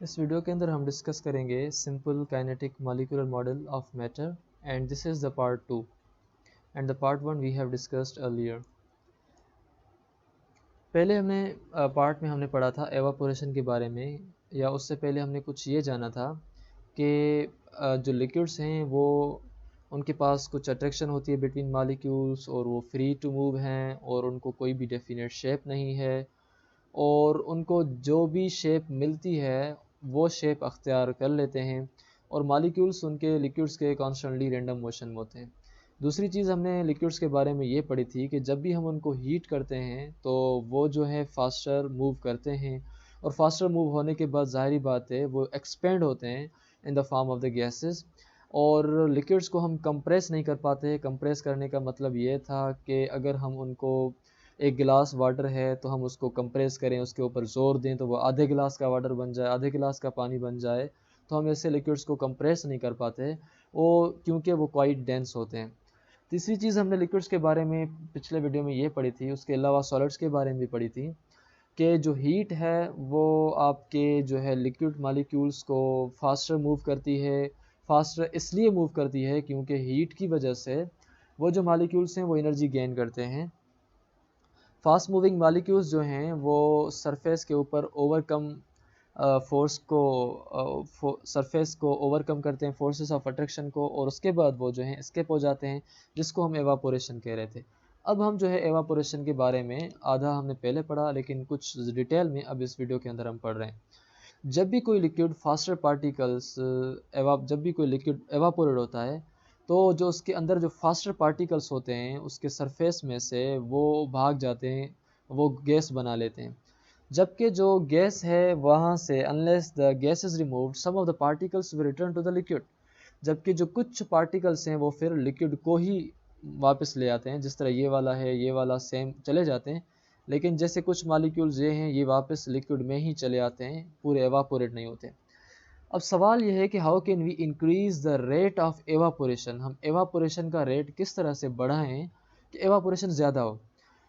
इस वीडियो के अंदर हम डिस्कस करेंगे simple kinetic molecular model of matter and this is the part 2 and the part 1 we have discussed earlier. पहले हमने पार्ट में हमने पढ़ा था एवापोरेशन के बारे में, या उससे पहले हमने कुछ ये जाना था कि जो लिक्विड्स हैं वो उनके पास कुछ अट्रैक्शन होती है बिटवीन मॉलिक्यूल्स और वो फ्री टू मूव हैं और उनको कोई भी डेफिनेट शेप नहीं है और उनको जो भी शेप मिलती है वो शेप अख्तियार कर लेते हैं और मॉलिक्यूल्स उनके लिक्विड्स के कॉन्स्टेंटली रैंडम मोशन में होते हैं। दूसरी चीज़ हमने लिक्विड्स के बारे में ये पढ़ी थी कि जब भी हम उनको हीट करते हैं तो वो जो है फास्टर मूव करते हैं और फास्टर मूव होने के बाद ज़ाहिरी बात है वो एक्सपेंड होते हैं in the form of the gases. और लिक्विड्स को हम कंप्रेस नहीं कर पाते। कंप्रेस करने का मतलब ये था कि अगर हम उनको एक गिलास वाटर है तो हम उसको कंप्रेस करें, उसके ऊपर ज़ोर दें तो वो आधे गिलास का वाटर बन जाए, आधे गिलास का पानी बन जाए, तो हम ऐसे लिक्विड्स को कंप्रेस नहीं कर पाते वो, क्योंकि वो क्वाइट डेंस होते हैं। तीसरी चीज़ हमने लिक्विड्स के बारे में पिछले वीडियो में ये पढ़ी थी, उसके अलावा सॉलिड्स के बारे में भी पढ़ी थी कि जो हीट है वो आपके जो है लिक्विड मॉलिक्यूल्स को फास्टर मूव करती है। फास्टर इसलिए मूव करती है क्योंकि हीट की वजह से वो जो मॉलिक्यूल्स हैं वो एनर्जी गेन करते हैं। फास्ट मूविंग मॉलिक्यूल्स जो हैं वो सरफेस के ऊपर ओवरकम फोर्स को सरफेस को ओवरकम करते हैं, फोर्सेस ऑफ अट्रैक्शन को, और उसके बाद वो जो हैं एस्केप हो जाते हैं, जिसको हम एवापोरेशन कह रहे थे। अब हम जो है एवापोरेशन के बारे में आधा हमने पहले पढ़ा, लेकिन कुछ डिटेल में अब इस वीडियो के अंदर हम पढ़ रहे हैं। जब भी कोई लिक्विड फास्टर पार्टिकल्स जब भी कोई लिक्विड एवापोरेट होता है तो जो उसके अंदर जो फास्टर पार्टिकल्स होते हैं उसके सरफेस में से वो भाग जाते हैं, वो गैस बना लेते हैं। जबकि जो गैस है वहाँ से unless the gas is removed some of the particles will return to the liquid. जबकि जो कुछ पार्टिकल्स हैं वो फिर लिक्विड को ही वापस ले आते हैं, जिस तरह ये वाला है ये वाला सेम चले जाते हैं, लेकिन जैसे कुछ मॉलिक्यूल्स ये हैं ये वापस लिक्विड में ही चले आते हैं, पूरे एवापोरेट नहीं होते। अब सवाल यह है कि how can we increase the rate of evaporation, हम एवापोरेशन का रेट किस तरह से बढ़ाएं कि एवापोरेशन ज़्यादा हो।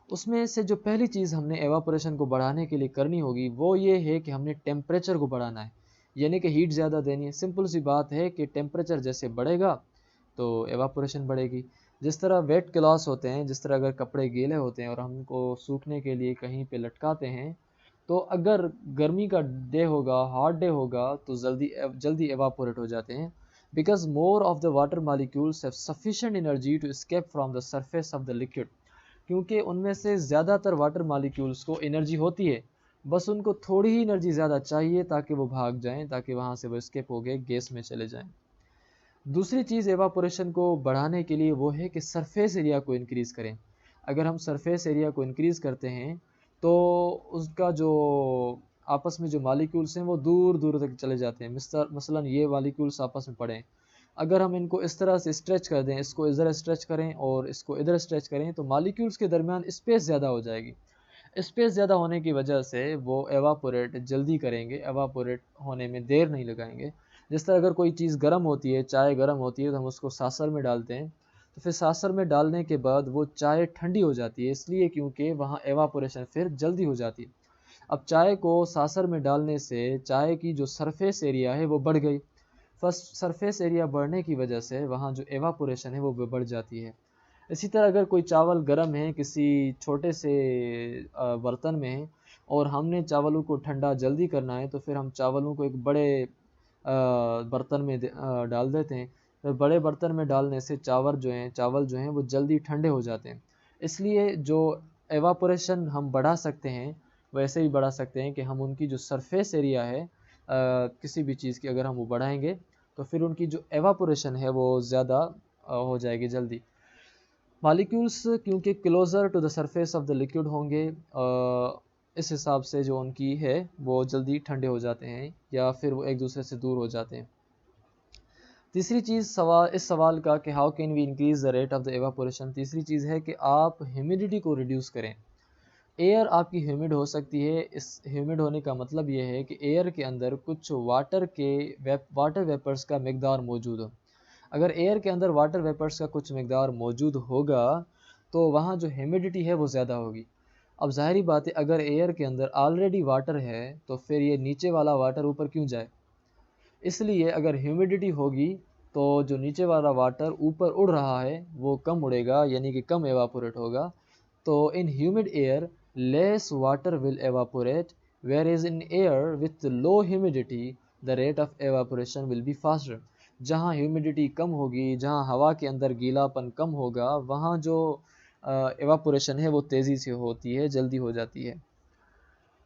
उसमें से जो पहली चीज़ हमने एवापोरेशन को बढ़ाने के लिए करनी होगी वो ये है कि हमने टेम्परेचर को बढ़ाना है, यानी कि हीट ज़्यादा देनी है। सिंपल सी बात है कि टेम्परेचर जैसे बढ़ेगा तो एवापोरेशन बढ़ेगी। जिस तरह वेट क्लॉथ्स होते हैं, जिस तरह अगर कपड़े गीले होते हैं और हम उनको सूखने के लिए कहीं पे लटकाते हैं, तो अगर गर्मी का डे होगा, हॉट डे होगा, तो जल्दी जल्दी एवापोरेट हो जाते हैं, because more of the water molecules have sufficient energy to escape from the surface of the liquid. क्योंकि उनमें से ज़्यादातर वाटर मॉलिक्यूल्स को एनर्जी होती है, बस उनको थोड़ी ही एनर्जी ज़्यादा चाहिए ताकि वो भाग जाएं, ताकि वहाँ से वो एस्केप हो गए गैस में चले जाएं। दूसरी चीज़ एवापोरेशन को बढ़ाने के लिए वो है कि सरफेस एरिया को इंक्रीज़ करें। अगर हम सरफेस एरिया को इंक्रीज़ करते हैं तो उसका जो आपस में जो मॉलिक्यूल्स हैं वो दूर दूर तक चले जाते हैं। मसलन ये मॉलिक्यूल्स आपस में पड़े हैं, अगर हम इनको इस तरह से स्ट्रेच कर दें, इसको इधर स्ट्रेच करें और इसको इधर स्ट्रेच करें, तो मॉलिक्यूल्स के दरमियान स्पेस ज़्यादा हो जाएगी। स्पेस ज़्यादा होने की वजह से वो एवापोरेट जल्दी करेंगे, एवापोरेट होने में देर नहीं लगाएंगे। जिस तरह अगर कोई चीज़ गर्म होती है, चाय गर्म होती है, तो हम उसको सासर में डालते हैं, तो फिर सासर में डालने के बाद वो चाय ठंडी हो जाती है, इसलिए क्योंकि वहाँ एवापोरेशन फिर जल्दी हो जाती है। अब चाय को सासर में डालने से चाय की जो सरफेस एरिया है वो बढ़ गई। फर्स्ट सरफेस एरिया बढ़ने की वजह से वहाँ जो एवापोरेशन है वो बढ़ जाती है। इसी तरह अगर कोई चावल गर्म है किसी छोटे से बर्तन में है और हमने चावलों को ठंडा जल्दी करना है, तो फिर हम चावलों को एक बड़े बर्तन में डाल देते हैं। तो बड़े बर्तन में डालने से चावल जो हैं वो जल्दी ठंडे हो जाते हैं। इसलिए जो एवापोरेशन हम बढ़ा सकते हैं वैसे ही बढ़ा सकते हैं कि हम उनकी जो सरफेस एरिया है किसी भी चीज़ की अगर हम वो बढ़ाएंगे तो फिर उनकी जो एवापोरेशन है वो ज़्यादा हो जाएगी जल्दी। मॉलिक्यूल्स क्योंकि closer to the surface of the liquid होंगे, इस हिसाब से जो उनकी है वो जल्दी ठंडे हो जाते हैं या फिर वो एक दूसरे से दूर हो जाते हैं। तीसरी चीज़ इस सवाल का कि how can we increase the rate of the evaporation, तीसरी चीज़ है कि आप ह्यूमिडिटी को रिड्यूस करें। एयर आपकी ह्यूमिड हो सकती है। इस ह्यूमिड होने का मतलब ये है कि एयर के अंदर कुछ वाटर वेपर्स का मकदार मौजूद हो। अगर एयर के अंदर वाटर वेपर्स का कुछ मकदार मौजूद होगा तो वहाँ जो ह्यूमिडिटी है वो ज़्यादा होगी। अब ज़ाहिरी बात है अगर एयर के अंदर ऑलरेडी वाटर है तो फिर ये नीचे वाला वाटर ऊपर क्यों जाए। इसलिए अगर ह्यूमिडिटी होगी तो जो नीचे वाला वाटर ऊपर उड़ रहा है वो कम उड़ेगा, यानी कि कम एवापोरेट होगा। तो in humid air less water will evaporate, where is in air with low humidity the rate of evaporation will be faster. जहाँ ह्यूमिडिटी कम होगी, जहाँ हवा के अंदर गीलापन कम होगा, वहाँ जो एवापोरेशन है वो तेज़ी से होती है, जल्दी हो जाती है।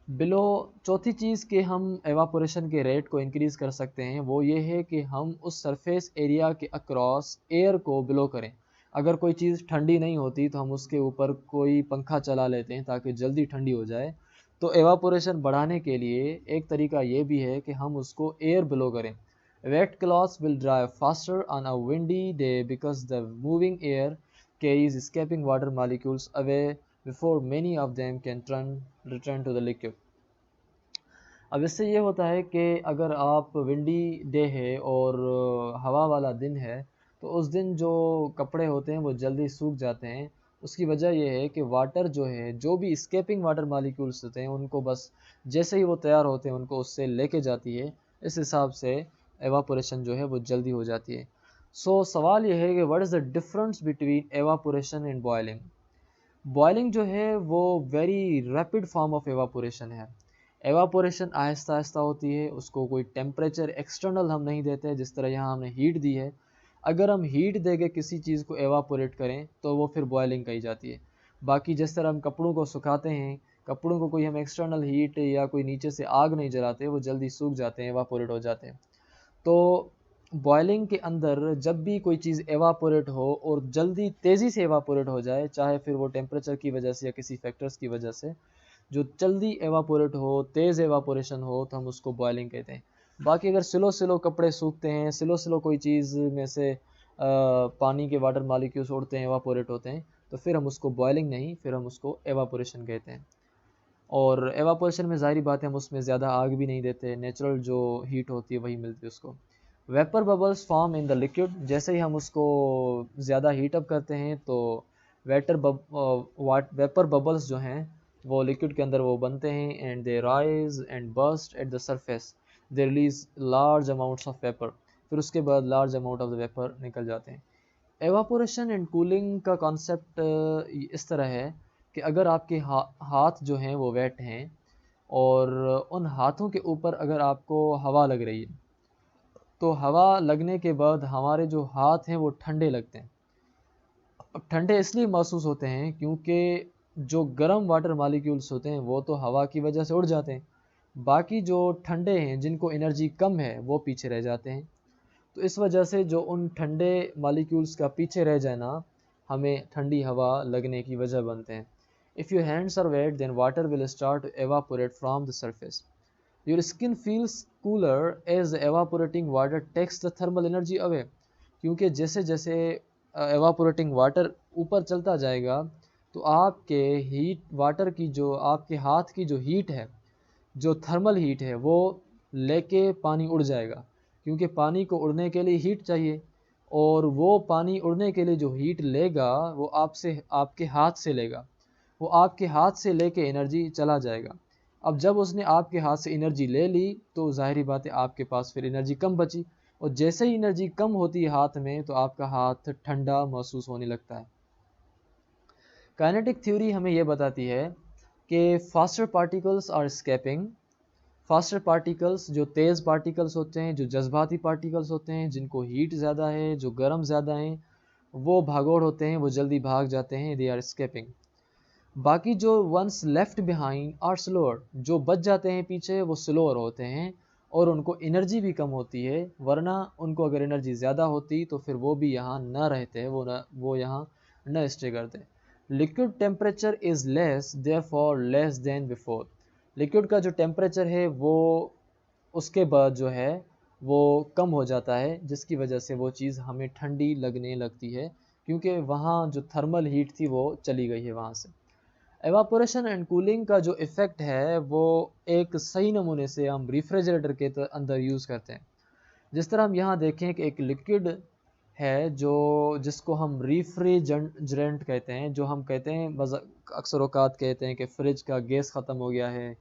बिलो चौथी चीज़ कि हम एवापोरेशन के रेट को इंक्रीज़ कर सकते हैं वो ये है कि हम उस सरफेस एरिया के अक्रॉस एयर को बिलो करें। अगर कोई चीज़ ठंडी नहीं होती तो हम उसके ऊपर कोई पंखा चला लेते हैं ताकि जल्दी ठंडी हो जाए। तो एवापोरेशन बढ़ाने के लिए एक तरीका ये भी है कि हम उसको एयर बिलो करें। Wet clothes will dry faster on a windy day because the moving air carries escaping water molecules away before many of them can return to the liquid। अब इससे ये होता है कि अगर आप विंडी डे है और हवा वाला दिन है तो उस दिन जो कपड़े होते हैं वो जल्दी सूख जाते हैं। उसकी वजह यह है कि वाटर जो है, जो भी स्केपिंग वाटर मॉलिक्यूल्स होते हैं उनको बस जैसे ही वो तैयार होते हैं उनको उससे लेके जाती है। इस हिसाब से एवापोरेशन जो है वो जल्दी हो जाती है। सो सवाल यह है कि what is the difference between evaporation and boiling. Boiling जो है वो very rapid form of evaporation है। एवापोरेशन आहिस्ता आहिस्ता होती है, उसको कोई टेम्परेचर एक्सटर्नल हम नहीं देते, जिस तरह यहाँ हमने हीट दी है। अगर हम हीट देके किसी चीज़ को एवापोरेट करें तो वो फिर बॉयलिंग कही जाती है। बाकी जिस तरह हम कपड़ों को सुखाते हैं, कपड़ों को कोई हम एक्सटर्नल हीट या कोई नीचे से आग नहीं जलाते, वो जल्दी सूख जाते हैं, एवापोरेट हो जाते हैं। तो बॉयलिंग के अंदर जब भी कोई चीज़ एवापोरेट हो और जल्दी तेज़ी से एवापोरेट हो जाए, चाहे फिर वो टेम्परेचर की वजह से या किसी फैक्टर्स की वजह से, जो जल्दी एवापोरेट हो, तेज़ एवापोरेशन हो, तो हम उसको बॉयलिंग कहते हैं। बाकी अगर स्लो स्लो कपड़े सूखते हैं, स्लो स्लो कोई चीज़ में से पानी के वाटर मॉलिक्यूल्स उड़ते हैं, एवापोरेट होते हैं, तो फिर हम उसको बॉयलिंग नहीं, फिर हम उसको एवापोरेशन कहते हैं। और एवापोरेशन में ज़ाहिर बात है हम उसमें ज़्यादा आग भी नहीं देते, नेचुरल जो हीट होती है वही मिलती है उसको। Vapour bubbles form in the liquid, जैसे ही हम उसको ज़्यादा हीट अप करते हैं तो वेपर बबल्स जो हैं वो लिक्विड के अंदर वो बनते हैं, and they rise and burst at the surface, they release large amounts of vapour. फिर उसके बाद large amount of the vapour निकल जाते हैं। एवापोरेशन एंड कूलिंग का कॉन्सेप्ट इस तरह है कि अगर आपके हाथ जो हैं वो वेट हैं और उन हाथों के ऊपर अगर आपको हवा लग रही है तो हवा लगने के बाद हमारे जो हाथ हैं वो ठंडे लगते हैं। अब ठंडे इसलिए महसूस होते हैं क्योंकि जो गर्म वाटर मॉलिक्यूल्स होते हैं वो तो हवा की वजह से उड़ जाते हैं, बाकी जो ठंडे हैं जिनको एनर्जी कम है वो पीछे रह जाते हैं। तो इस वजह से जो उन ठंडे मॉलिक्यूल्स का पीछे रह जाना हमें ठंडी हवा लगने की वजह बनते हैं। If your hands are wet then water will start to evaporate from the surface. Your skin feels cooler as the evaporating water takes the thermal energy away. क्योंकि जैसे जैसे एवापोरेटिंग वाटर ऊपर चलता जाएगा तो आपके हीट वाटर की जो आपके हाथ की जो हीट है, जो थर्मल हीट है, वो लेके पानी उड़ जाएगा। क्योंकि पानी को उड़ने के लिए हीट चाहिए और वो पानी उड़ने के लिए जो हीट लेगा वो आपसे आपके हाथ से लेगा, वो आपके हाथ से लेके एनर्जी चला जाएगा। अब जब उसने आपके हाथ से एनर्जी ले ली तो ज़ाहिरी बात है आपके पास फिर एनर्जी कम बची, और जैसे ही एनर्जी कम होती है हाथ में तो आपका हाथ ठंडा महसूस होने लगता है। काइनेटिक थ्योरी हमें यह बताती है कि faster particles are escaping. Faster particles जो तेज़ पार्टिकल्स होते हैं, जो जज्बाती पार्टिकल्स होते हैं, जिनको हीट ज़्यादा है, जो गर्म ज़्यादा हैं, वो भागोड़ होते हैं, वो जल्दी भाग जाते हैं, दे आर एस्केपिंग। बाकी जो ones left behind are slower, जो बच जाते हैं पीछे वो स्लोअर होते हैं और उनको एनर्जी भी कम होती है, वरना उनको अगर एनर्जी ज़्यादा होती तो फिर वो भी यहाँ न रहते, वो यहाँ न स्टे करते। Liquid temperature is less therefore less than before. Liquid का जो टेम्परेचर है वो उसके बाद जो है वो कम हो जाता है, जिसकी वजह से वो चीज़ हमें ठंडी लगने लगती है, क्योंकि वहाँ जो थर्मल हीट थी वो चली गई है वहाँ से। एवापोरेशन एंड कूलिंग का जो इफ़ेक्ट है वो एक सही नमूने से हम रेफ्रिजरेटर के अंदर यूज़ करते हैं। जिस तरह हम यहाँ देखें कि एक लिक्विड है जो जिसको हम रेफ्रिजरेंट कहते हैं, जो हम कहते हैं अक्सर औकात कहते हैं कि फ्रिज का गैस ख़त्म हो गया है,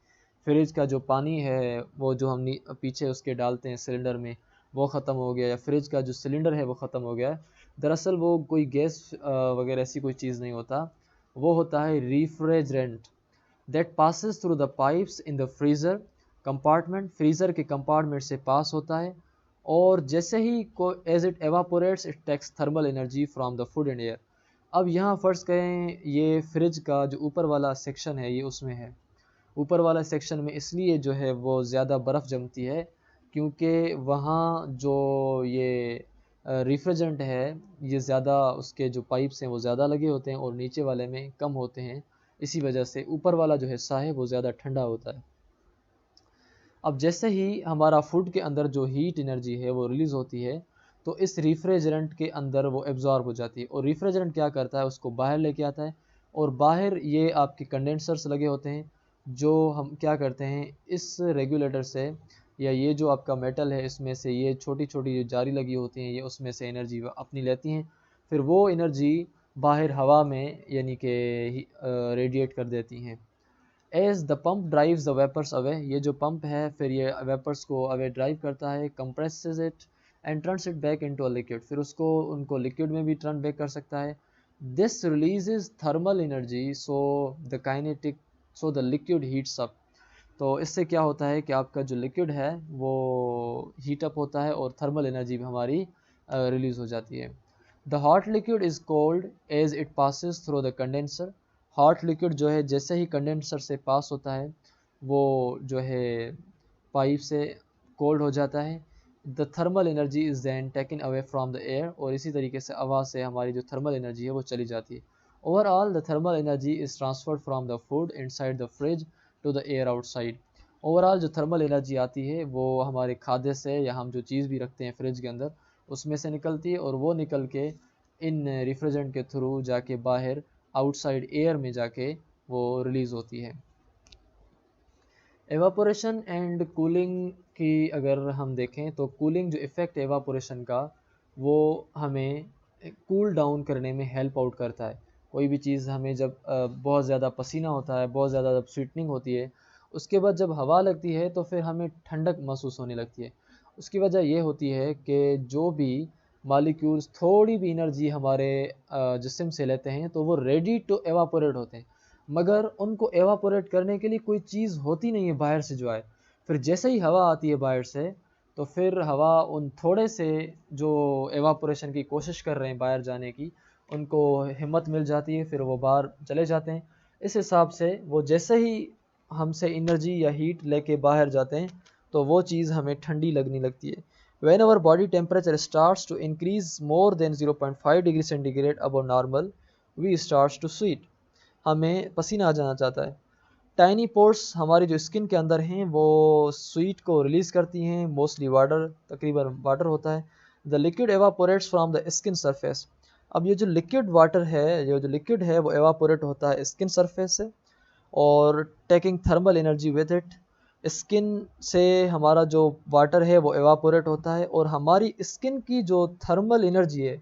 फ्रिज का जो पानी है वो जो हम पीछे उसके डालते हैं सिलेंडर में वो ख़त्म हो गया, या फ्रिज का जो सिलेंडर है वो ख़त्म हो गया है। दरअसल वो कोई गैस वगैरह ऐसी कोई चीज़ नहीं होता, वो होता है refrigerant that passes through the pipes in the freezer compartment, freezer के कंपार्टमेंट से पास होता है, और जैसे ही को as it evaporates it takes thermal energy from the food and air. अब यहाँ फ़र्ज़ करें ये फ्रिज का जो ऊपर वाला सेक्शन है ये उसमें है, ऊपर वाला सेक्शन में इसलिए जो है वो ज़्यादा बर्फ़ जमती है क्योंकि वहाँ जो ये रिफ्रिजरेंट है ये ज़्यादा उसके जो पाइप्स हैं वो ज़्यादा लगे होते हैं और नीचे वाले में कम होते हैं, इसी वजह से ऊपर वाला जो हिस्सा है वो ज़्यादा ठंडा होता है। अब जैसे ही हमारा फूड के अंदर जो हीट एनर्जी है वो रिलीज़ होती है तो इस रेफ्रिजरेंट के अंदर वो एब्जॉर्ब हो जाती है, और रेफ्रिजरेंट क्या करता है उसको बाहर लेके आता है, और बाहर ये आपके कंडेंसर्स लगे होते हैं जो हम क्या करते हैं इस रेगुलेटर से, या ये जो आपका मेटल है इसमें से ये छोटी छोटी जो जारी लगी होती हैं ये उसमें से एनर्जी अपनी लेती हैं, फिर वो एनर्जी बाहर हवा में यानी कि रेडिएट कर देती हैं। As the pump drives the vapours away, ये जो पंप है फिर ये वेपर्स को अवे ड्राइव करता है, compresses it and turns it back into a liquid, फिर उसको उनको लिक्विड में भी टर्न बैक कर सकता है। This releases thermal energy so the liquid heats up, तो इससे क्या होता है कि आपका जो लिक्विड है वो हीट अप होता है और थर्मल एनर्जी भी हमारी रिलीज़ हो जाती है। The hot liquid is cold as it passes through the condenser, hot liquid जो है जैसे ही कंडेंसर से पास होता है वो जो है पाइप से कोल्ड हो जाता है। The thermal energy is then taken away from the air, और इसी तरीके से हवा से हमारी जो थर्मल एनर्जी है वो चली जाती है। Overall the thermal energy is transferred from the food inside the fridge to the air outside, overall जो थर्मल एनर्जी आती है वो हमारे खाद्य से या हम जो चीज़ भी रखते हैं फ्रिज के अंदर उसमें से निकलती है, और वो निकल के इन रिफ्रिजरेंट के थ्रू जाके बाहर आउटसाइड एयर में जाके वो रिलीज़ होती है। एवापोरेशन एंड कूलिंग की अगर हम देखें तो कूलिंग जो इफ़ेक्ट एवापोरेशन का वो हमें कूल डाउन करने में हेल्प आउट करता है। कोई भी चीज़ हमें जब बहुत ज़्यादा पसीना होता है, बहुत ज़्यादा जब स्वीटनिंग होती है, उसके बाद जब हवा लगती है तो फिर हमें ठंडक महसूस होने लगती है। उसकी वजह ये होती है कि जो भी मालिक्यूल्स थोड़ी भी एनर्जी हमारे जिस्म से लेते हैं तो वो रेडी टू एवापोरेट होते हैं, मगर उनको एवापोरेट करने के लिए कोई चीज़ होती नहीं है बाहर से जो आए। फिर जैसे ही हवा आती है बाहर से तो फिर हवा उन थोड़े से जो एवापोरेशन की कोशिश कर रहे हैं बाहर जाने की उनको हिम्मत मिल जाती है, फिर वो बाहर चले जाते हैं। इस हिसाब से वो जैसे ही हमसे एनर्जी या हीट लेके बाहर जाते हैं तो वो चीज़ हमें ठंडी लगने लगती है। When our body temperature starts to increase more than 0.5 degree centigrade above normal we starts to sweat, हमें पसीना आ जाना चाहता है। टाइनी पोर्स हमारी जो स्किन के अंदर हैं वो स्वीट को रिलीज़ करती हैं, मोस्टली वाटर, तकरीबन वाटर होता है। The liquid evaporates from the skin surface, अब ये जो लिक्विड वाटर है, ये जो लिक्विड है वो एवापोरेट होता है स्किन सरफेस से, और taking thermal energy with it, skin से हमारा जो वाटर है वो एवापोरेट होता है और हमारी स्किन की जो थर्मल एनर्जी है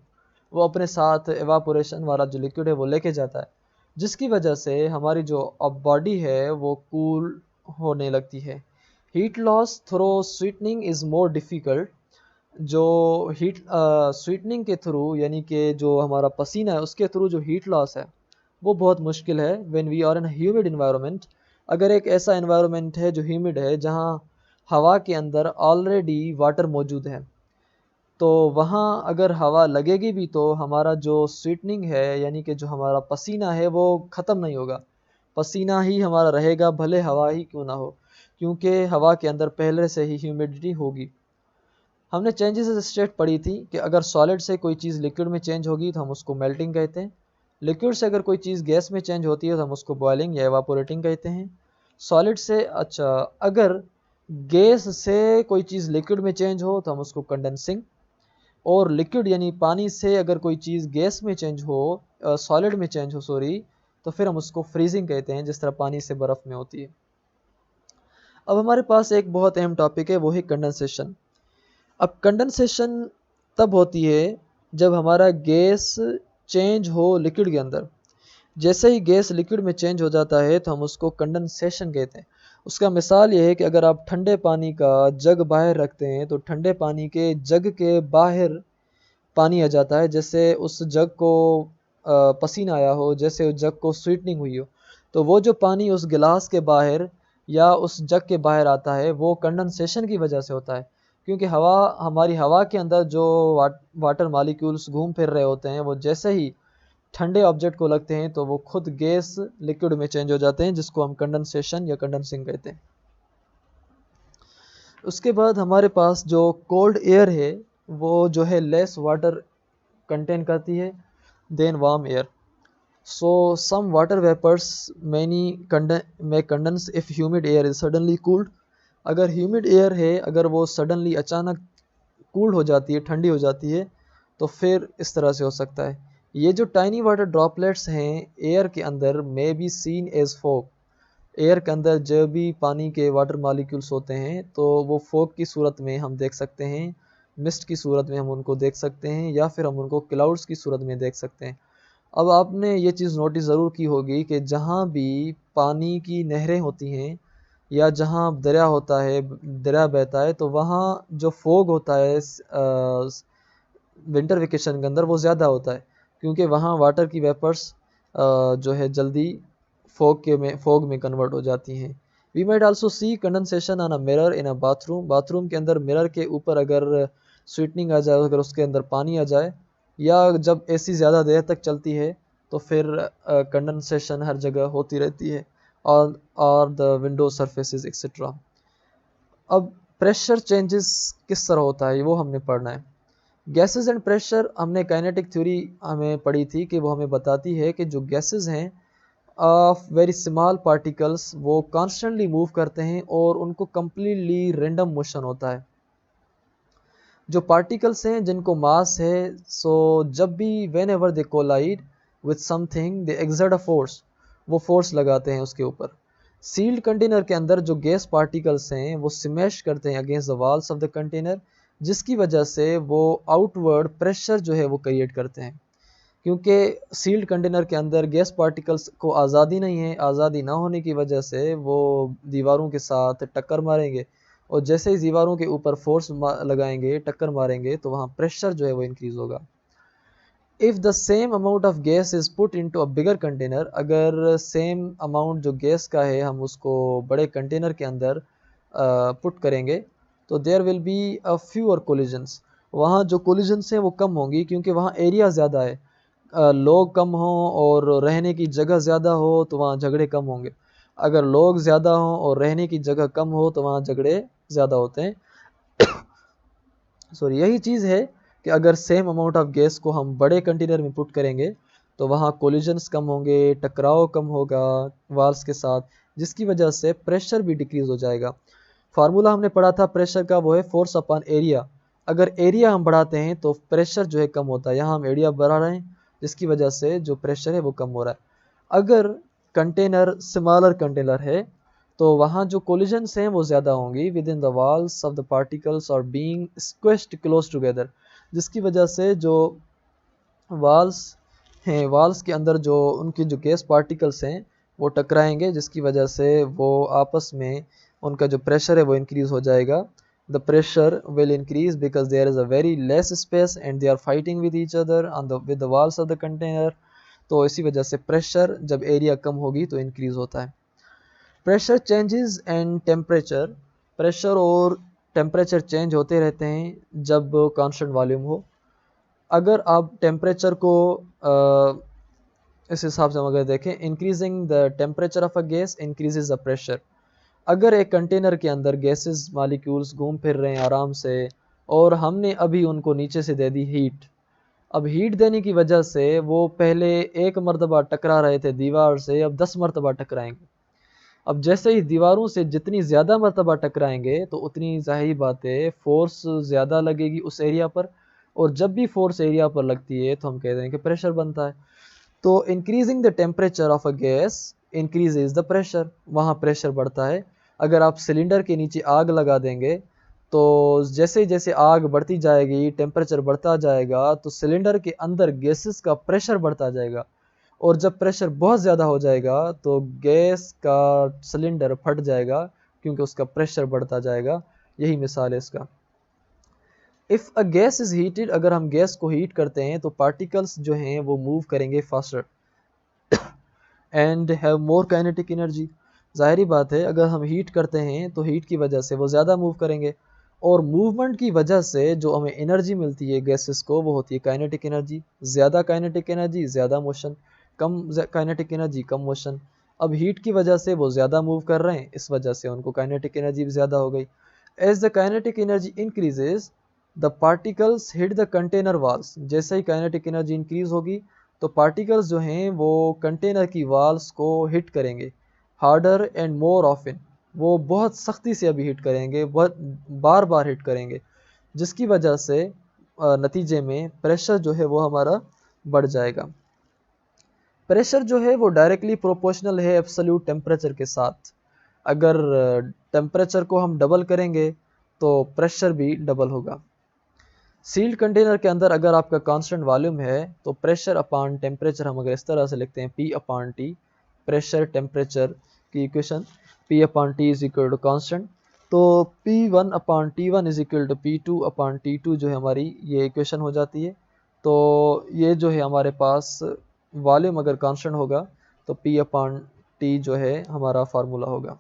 वो अपने साथ एवापोरेशन वाला जो लिक्विड है वो लेके जाता है, जिसकी वजह से हमारी जो अब बॉडी है वो कूल होने लगती है। Heat loss through sweetening is more difficult, जो हीट स्वीटनिंग के थ्रू यानी कि जो हमारा पसीना है उसके थ्रू जो हीट लॉस है वो बहुत मुश्किल है। When we are in humid environment, अगर एक ऐसा इन्वायरमेंट है जो ह्यूमिड है जहाँ हवा के अंदर ऑलरेडी वाटर मौजूद है, तो वहाँ अगर हवा लगेगी भी तो हमारा जो स्वीटनिंग है यानी कि जो हमारा पसीना है वो ख़त्म नहीं होगा, पसीना ही हमारा रहेगा भले हवा ही क्यों ना हो, क्योंकि हवा के अंदर पहले से ही ह्यूमिडिटी होगी। हमने चेंजेस स्टेट पढ़ी थी कि अगर सॉलिड से कोई चीज़ लिक्विड में चेंज होगी तो हम उसको मेल्टिंग कहते हैं, लिक्विड से अगर कोई चीज़ गैस में चेंज होती है तो हम उसको बॉइलिंग या एवापोरेटिंग कहते हैं। सॉलिड से अच्छा, अगर गैस से कोई चीज़ लिक्विड में चेंज हो तो हम उसको कंडेंसिंग, और लिक्विड यानी पानी से अगर कोई चीज़ गैस में चेंज हो, सॉलिड में चेंज हो सॉरी, तो फिर हम उसको फ्रीजिंग कहते हैं, जिस तरह पानी से बर्फ़ में होती है। अब हमारे पास एक बहुत अहम टॉपिक है वो है कंडेंसेशन। अब कंडेंसेशन तब होती है जब हमारा गैस चेंज हो लिक्विड के अंदर। जैसे ही गैस लिक्विड में चेंज हो जाता है तो हम उसको कंडेंसेशन कहते हैं। उसका मिसाल ये है कि अगर आप ठंडे पानी का जग बाहर रखते हैं तो ठंडे पानी के जग के बाहर पानी आ जाता है, जैसे उस जग को पसीना आया हो, जैसे उस जग को स्वीटनिंग हुई हो, तो वो जो पानी उस गिलास के बाहर या उस जग के बाहर आता है वो कंडेंसेशन की वजह से होता है। क्योंकि हमारी हवा के अंदर जो वाटर मॉलिक्यूल्स घूम फिर रहे होते हैं, वो जैसे ही ठंडे ऑब्जेक्ट को लगते हैं तो वो खुद गैस लिक्विड में चेंज हो जाते हैं, जिसको हम कंडेंसेशन या कंडेंसिंग कहते हैं। उसके बाद हमारे पास जो कोल्ड एयर है वो जो है लेस वाटर कंटेन करती है than warm air. So some water vapours many may condense if humid air is suddenly cooled। अगर ह्यूमिड एयर है, अगर वो सडनली अचानक कूल्ड हो जाती है, ठंडी हो जाती है, तो फिर इस तरह से हो सकता है। ये जो टाइनी वाटर ड्रॉपलेट्स हैं एयर के अंदर may be seen as fog. Air के अंदर जब भी पानी के वाटर मॉलिक्यूल्स होते हैं तो वो फॉग की सूरत में हम देख सकते हैं, मिस्ट की सूरत में हम उनको देख सकते हैं, या फिर हम उनको क्लाउड्स की सूरत में देख सकते हैं। अब आपने ये चीज़ नोटिस ज़रूर की होगी कि जहाँ भी पानी की नहरें होती हैं या जहाँ दरिया होता है, दरिया बहता है, तो वहाँ जो फोग होता है विंटर वेकेशन के अंदर वो ज़्यादा होता है, क्योंकि वहाँ वाटर की वेपर्स जो है जल्दी फोग में कन्वर्ट हो जाती हैं। We might also see condensation on a mirror in a bathroom. Bathroom के अंदर मिरर के ऊपर अगर स्वीटनिंग आ जाए, अगर उसके अंदर पानी आ जाए, या जब एसी ज़्यादा देर तक चलती है तो फिर कंडेंसेशन हर जगह होती रहती है, और द विंडो सरफेसेस एक्सेट्रा। अब प्रेशर चेंजेस किस तरह होता है वो हमने पढ़ना है। गैसेस एंड प्रेशर, हमने काइनेटिक थ्योरी हमें पढ़ी थी कि वो हमें बताती है कि जो गैसेस हैं वेरी स्मॉल पार्टिकल्स वो कॉन्स्टेंटली मूव करते हैं और उनको कम्प्लीटली रैंडम मोशन होता है। जो पार्टिकल्स हैं जिनको मास है, सो जब भी whenever they collide with something they exert a force, वो फोर्स लगाते हैं उसके ऊपर। सील्ड कंटेनर के अंदर जो गैस पार्टिकल्स हैं वो स्मैश करते हैं against the walls of the container, जिसकी वजह से वो आउटवर्ड प्रेशर जो है वो क्रिएट करते हैं। क्योंकि सील्ड कंटेनर के अंदर गैस पार्टिकल्स को आज़ादी नहीं है, आज़ादी ना होने की वजह से वो दीवारों के साथ टक्कर मारेंगे, और जैसे ही दीवारों के ऊपर फोर्स लगाएंगे, टक्कर मारेंगे, तो वहाँ प्रेशर जो है वो इंक्रीज़ होगा। If the same amount of gas is put into a bigger container, अगर सेम अमाउंट जो गैस का है हम उसको बड़े कंटेनर के अंदर पुट करेंगे, तो there will be a fewer collisions. वहाँ जो कोलिजन्स हैं वो कम होंगी, क्योंकि वहाँ एरिया ज़्यादा है। लोग कम हों और रहने की जगह ज़्यादा हो तो वहाँ झगड़े कम होंगे। अगर लोग ज़्यादा हों और रहने की जगह कम हो तो वहाँ झगड़े ज़्यादा होते हैं। सॉरी, यही चीज़ है कि अगर सेम अमाउंट ऑफ गैस को हम बड़े कंटेनर में पुट करेंगे तो वहाँ कोलिजन्स कम होंगे, टकराव कम होगा वाल्स के साथ, जिसकी वजह से प्रेशर भी डिक्रीज़ हो जाएगा। फार्मूला हमने पढ़ा था प्रेशर का, वो है फोर्स अपॉन एरिया। अगर एरिया हम बढ़ाते हैं तो प्रेशर जो है कम होता है। यहाँ हम एरिया बढ़ा रहे हैं, जिसकी वजह से जो प्रेशर है वो कम हो रहा है। अगर कंटेनर स्मॉलर कंटेनर है तो वहाँ जो कोलिजन्स हैं वो ज़्यादा होंगी with in the walls of the particles और बीइंग स्क्वेश्ड क्लोज टुगेदर, जिसकी वजह से जो वॉल्स हैं, वॉल्स के अंदर जो उनकी जो गैस पार्टिकल्स हैं वो टकराएंगे, जिसकी वजह से वो आपस में उनका जो प्रेशर है वो इंक्रीज़ हो जाएगा। The pressure will increase because there is a very less space and they are fighting with each other on the with the walls of the container. तो इसी वजह से प्रेशर जब एरिया कम होगी तो इंक्रीज़ होता है। Pressure changes and temperature, pressure और टेम्परेचर चेंज होते रहते हैं जब कांस्टेंट वॉल्यूम हो। अगर आप टेम्परेचर को इस हिसाब से हम अगर देखें, increasing the temperature of a gas increases the pressure. अगर एक कंटेनर के अंदर गैसेस मॉलिक्यूल्स घूम फिर रहे हैं आराम से, और हमने अभी उनको नीचे से दे दी हीट, अब हीट देने की वजह से वो पहले एक मरतबा टकरा रहे थे दीवार से, अब 10 मरतबा टकराएंगे। अब जैसे ही दीवारों से जितनी ज़्यादा मरतबा टकराएंगे तो उतनी ज़ाहिर बात है फोर्स ज़्यादा लगेगी उस एरिया पर, और जब भी फोर्स एरिया पर लगती है तो हम कहते हैं कि प्रेशर बनता है। तो increasing the temperature of a gas increases the pressure, वहाँ प्रेशर बढ़ता है। अगर आप सिलेंडर के नीचे आग लगा देंगे तो जैसे जैसे आग बढ़ती जाएगी, टेम्परेचर बढ़ता जाएगा, तो सिलेंडर के अंदर गैसेस का प्रेशर बढ़ता जाएगा, और जब प्रेशर बहुत ज़्यादा हो जाएगा तो गैस का सिलेंडर फट जाएगा, क्योंकि उसका प्रेशर बढ़ता जाएगा। यही मिसाल है इसका। If a gas is heated, अगर हम गैस को हीट करते हैं तो पार्टिकल्स जो हैं वो मूव करेंगे faster and have more kinetic energy. ज़ाहिरी बात है, अगर हम हीट करते हैं तो हीट की वजह से वो ज़्यादा मूव करेंगे, और मूवमेंट की वजह से जो हमें एनर्जी मिलती है गैसेस को, वो होती है काइनेटिक एनर्जी। ज़्यादा काइनेटिक एनर्जी ज़्यादा मोशन, कम काइनेटिक एनर्जी कम मोशन। अब हीट की वजह से वो ज़्यादा मूव कर रहे हैं, इस वजह से उनको काइनेटिक एनर्जी भी ज़्यादा हो गई। As the kinetic energy increases the particles hit the container walls. जैसे ही काइनेटिक एनर्जी इंक्रीज होगी तो पार्टिकल्स जो हैं वो कंटेनर की वाल्स को हिट करेंगे, हार्डर एंड मोर ऑफन। वो बहुत सख्ती से अभी हिट करेंगे, बहुत बार बार हिट करेंगे, जिसकी वजह से नतीजे में प्रेशर जो है वो हमारा बढ़ जाएगा। प्रेशर जो है वो डायरेक्टली प्रोपोर्शनल है एब्सोल्यूट टेम्परेचर के साथ। अगर टेम्परेचर को हम डबल करेंगे तो प्रेशर भी डबल होगा। सील्ड कंटेनर के अंदर अगर आपका कांस्टेंट वॉल्यूम है तो प्रेशर अपॉन टेम्परेचर हम अगर इस तरह से लिखते हैं P upon T, pressure temperature की equation P upon T is equal to constant, तो P1 upon T1 is equal to P2 upon T2 जो है हमारी ये इक्वेशन हो जाती है। तो ये जो है हमारे पास वॉल्यूम अगर कांस्टेंट होगा तो P अपॉन टी जो है हमारा फार्मूला होगा।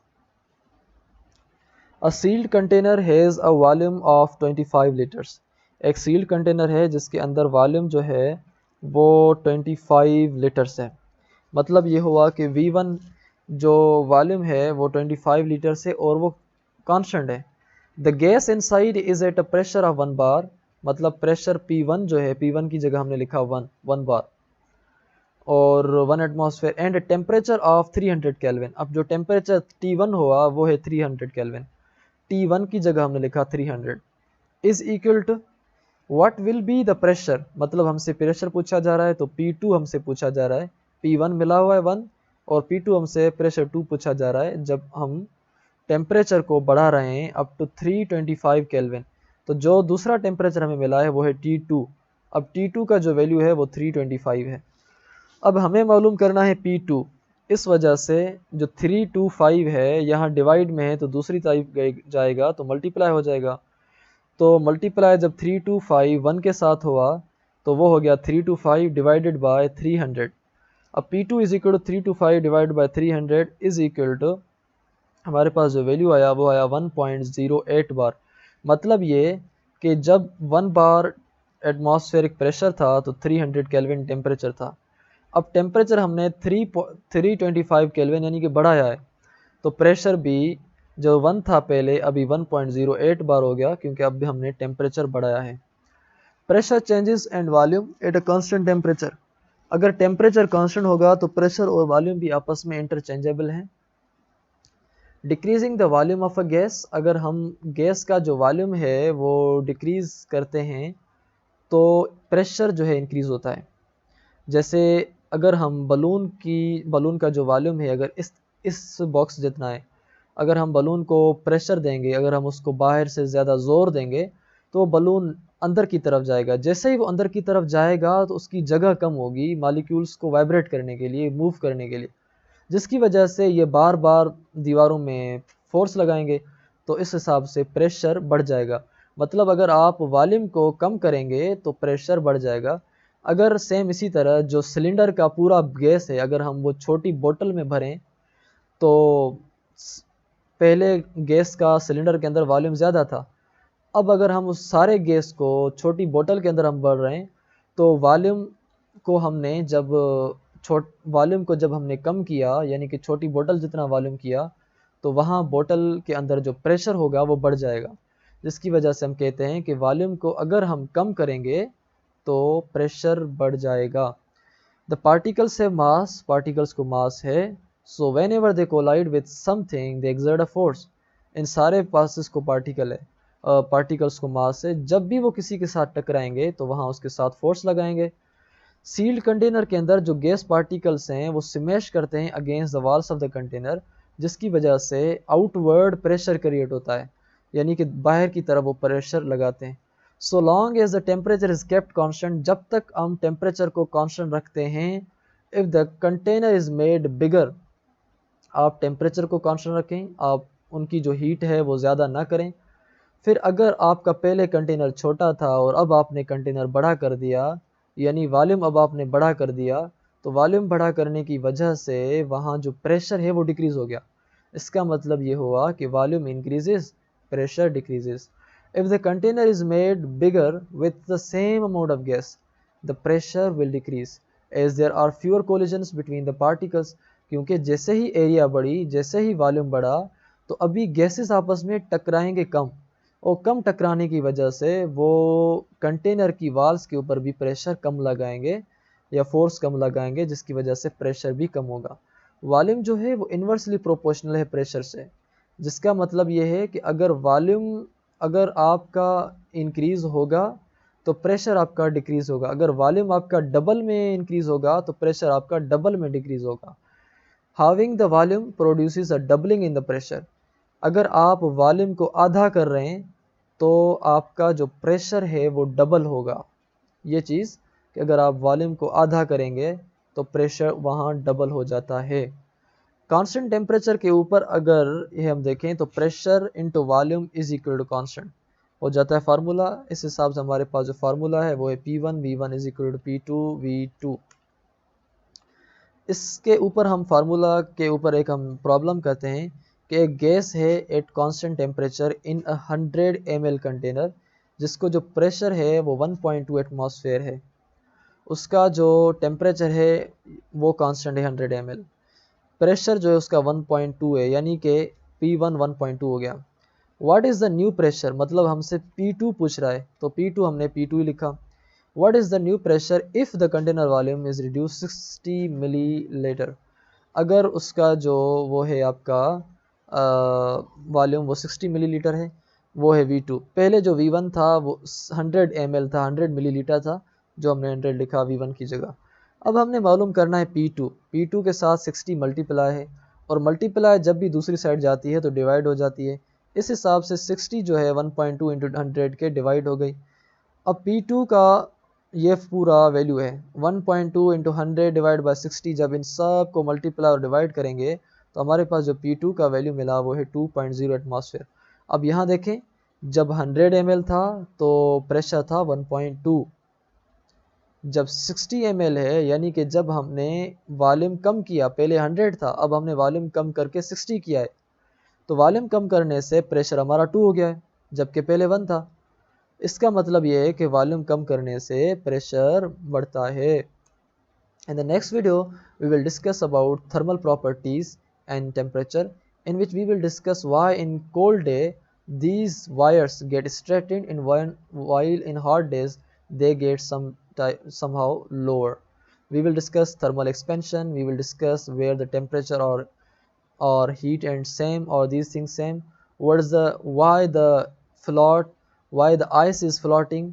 A sealed container has a volume of 25 litres. एक सील्ड कंटेनर है जिसके अंदर वॉल्यूम जो है वो 25 लीटर्स है। मतलब ये हुआ कि V1 जो वॉल्यूम है वो 25 लीटर्स है और वो कांस्टेंट है। The gas inside is at a pressure of 1 बार, मतलब प्रेशर P1 जो है, P1 की जगह हमने लिखा 1 बार और 1 atmosphere and temperature of 300 kelvin. अब जो टेम्परेचर T1 हुआ वो है 300 केल्विन, T1 की जगह हमने लिखा 300 is equal to what will be the pressure. मतलब हमसे प्रेशर पूछा जा रहा है तो P2 हमसे पूछा जा रहा है, P1 मिला हुआ है 1 और P2 हमसे प्रेशर 2 पूछा जा रहा है जब हम टेम्परेचर को बढ़ा रहे हैं अप टू 325 केल्विन। तो जो दूसरा टेम्परेचर हमें मिला है वो है T2। अब T2 का जो वैल्यू है वो 325 है। अब हमें मालूम करना है P2, इस वजह से जो 325 है यहाँ डिवाइड में है तो दूसरी तरफ जाएगा तो मल्टीप्लाई हो जाएगा। तो मल्टीप्लाई जब 325 1 के साथ हुआ तो वो हो गया 325 डिवाइडेड बाय 300। अब P2 is equal to 325 divide by 300 is equal to हमारे पास जो वैल्यू आया वो आया 1.08 बार। मतलब ये कि जब 1 बार एटमॉस्फेरिक प्रेशर था तो 300 केल्विन टेम्परेचर था। अब टेम्परेचर हमने 325 केल्विन यानी कि बढ़ाया है, तो प्रेशर भी जो 1 था पहले अभी 1.08 बार हो गया, क्योंकि अब भी हमने टेम्परेचर बढ़ाया है। Pressure changes and volume at a constant temperature. अगर टेम्परेचर कांस्टेंट होगा तो प्रेशर और वॉल्यूम भी आपस में इंटरचेंजेबल हैं। Decreasing the volume of a gas, अगर हम गैस का जो वॉल्यूम है वो डिक्रीज करते हैं तो प्रेशर जो है इंक्रीज होता है। जैसे अगर हम बलून का जो वॉल्यूम है अगर इस बॉक्स जितना है, अगर हम बलून को प्रेशर देंगे, अगर हम उसको बाहर से ज़्यादा ज़ोर देंगे तो बलून अंदर की तरफ जाएगा। जैसे ही वो अंदर की तरफ जाएगा तो उसकी जगह कम होगी मॉलिक्यूल्स को वाइब्रेट करने के लिए, मूव करने के लिए, जिसकी वजह से ये बार बार दीवारों में फोर्स लगाएंगे तो इस हिसाब से प्रेशर बढ़ जाएगा। मतलब अगर आप वॉल्यूम को कम करेंगे तो प्रेशर बढ़ जाएगा। अगर सेम इसी तरह जो सिलेंडर का पूरा गैस है अगर हम वो छोटी बोतल में भरें तो पहले गैस का सिलेंडर के अंदर वॉल्यूम ज़्यादा था, अब अगर हम उस सारे गैस को छोटी बोतल के अंदर हम भर रहे हैं तो वॉल्यूम को हमने कम किया, यानी कि छोटी बोतल जितना वॉल्यूम किया, तो वहाँ बोतल के अंदर जो प्रेशर होगा वो बढ़ जाएगा, जिसकी वजह से हम कहते हैं कि वॉल्यूम को अगर हम कम करेंगे तो प्रेशर बढ़ जाएगा। The particles have mass, particles को मास है, so whenever they collide with something they exert a force. इन सारे पासिस को पार्टिकल है, पार्टिकल्स को मास है, जब भी वो किसी के साथ टकराएंगे तो वहाँ उसके साथ फोर्स लगाएंगे। सील्ड कंटेनर के अंदर जो गैस पार्टिकल्स हैं वो स्मैश करते हैं against the walls of the container, जिसकी वजह से आउटवर्ड प्रेशर क्रिएट होता है। यानी कि बाहर की तरफ वो प्रेशर लगाते हैं। So long as the temperature is kept constant, जब तक हम टेम्परेचर को कांस्टेंट रखते हैं। If the container is made bigger, आप टेम्परेचर को कांस्टेंट रखें, आप उनकी जो हीट है वो ज़्यादा ना करें। फिर अगर आपका पहले कंटेनर छोटा था और अब आपने कंटेनर बड़ा कर दिया, यानी वॉल्यूम अब आपने बड़ा कर दिया, तो वॉल्यूम बड़ा करने की वजह से वहाँ जो प्रेशर है वो डिक्रीज़ हो गया। इसका मतलब ये हुआ कि volume increases, pressure decreases. If the container is made bigger with the same amount of gas, the pressure will decrease as there are fewer collisions between the particles, क्योंकि जैसे ही एरिया बढ़ी, जैसे ही वॉल्यूम बढ़ा, तो अभी गैसेस आपस में टकराएंगे कम, और कम टकराने की वजह से वो कंटेनर की वाल्स के ऊपर भी प्रेशर कम लगाएंगे या फोर्स कम लगाएंगे, जिसकी वजह से प्रेशर भी कम होगा। वॉल्यूम जो है वो इन्वर्सली प्रोपोर्शनल है प्रेशर से, जिसका मतलब ये है कि अगर वॉल्यूम अगर आपका इंक्रीज होगा तो प्रेशर आपका डिक्रीज होगा, अगर वॉल्यूम आपका डबल में इंक्रीज होगा तो प्रेशर आपका डबल में डिक्रीज होगा। Having the volume produces a doubling in the pressure, अगर आप वॉल्यूम को आधा कर रहे हैं तो आपका जो प्रेशर है वो डबल होगा। ये चीज़ कि अगर आप वॉल्यूम को आधा करेंगे तो प्रेशर वहाँ डबल हो जाता है। कांस्टेंट टेम्परेचर के ऊपर अगर ये हम देखें तो pressure into volume is equal to constant हो जाता है फार्मूला। इस हिसाब से हमारे पास जो फार्मूला है वो है P1 V1 is equal to P2 V2। इसके ऊपर हम फार्मूला के ऊपर एक हम प्रॉब्लम करते हैं कि एक गैस है at constant temperature in 100 ml container, जिसको जो प्रेशर है वो 1.2 एटमॉस्फेयर है, उसका जो टेम्परेचर है वो कांस्टेंट है 100 ml, प्रेशर जो है उसका 1.2 है, यानी कि P1 1.2 हो गया। What is the new pressure, मतलब हमसे P2 पूछ रहा है, तो P2 हमने P2 ही लिखा। What is the new pressure if the container volume is reduce 60 millilitre, अगर उसका जो वो है आपका वॉल्यूम वो 60 मिलीलीटर है, वो है V2। पहले जो V1 था वो 100 ml था, 100 मिलीलीटर था, जो हमने 100 लिखा V1 की जगह। अब हमने मालूम करना है P2, P2 के साथ 60 मल्टीप्लाई है, और मल्टीप्लाई जब भी दूसरी साइड जाती है तो डिवाइड हो जाती है। इस हिसाब से 60 जो है 1.2 इंटू 100 के डिवाइड हो गई। अब P2 का ये पूरा वैल्यू है 1.2 इंटू 100 डिवाइड बाई 60, जब इन सब को मल्टीप्लाई और डिवाइड करेंगे तो हमारे पास जो P2 का वैल्यू मिला वो है 2.0 एटमॉस्फेयर। अब यहाँ देखें, जब 100 ml था तो प्रेशर था 1.2, जब 60 ml है, यानी कि जब हमने वॉल्यूम कम किया, पहले 100 था, अब हमने वॉल्यूम कम करके 60 किया है, तो वॉल्यूम कम करने से प्रेशर हमारा 2 हो गया है, जबकि पहले 1 था। इसका मतलब ये है कि वॉल्यूम कम करने से प्रेशर बढ़ता है। In the next video, we will discuss about thermal properties and temperature, in which we will discuss why in cold day these wires get straightened in one, while in hot days they get somehow lower. We will discuss thermal expansion. We will discuss where the temperature or heat and same, or these things same. What is the why the ice is floating,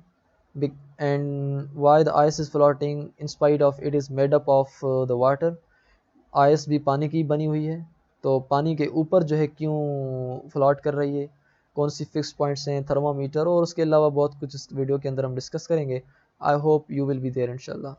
and why the ice is floating in spite of it is made up of the water. Ice भी पानी की बनी हुई है, तो पानी के ऊपर जो है क्यों फ्लोट कर रही है, कौन सी फिक्स पॉइंट्स हैं, थर्मामीटर, और उसके अलावा बहुत कुछ इस वीडियो के अंदर हम डिस्कस करेंगे। I hope you will be there इंशाल्लाह।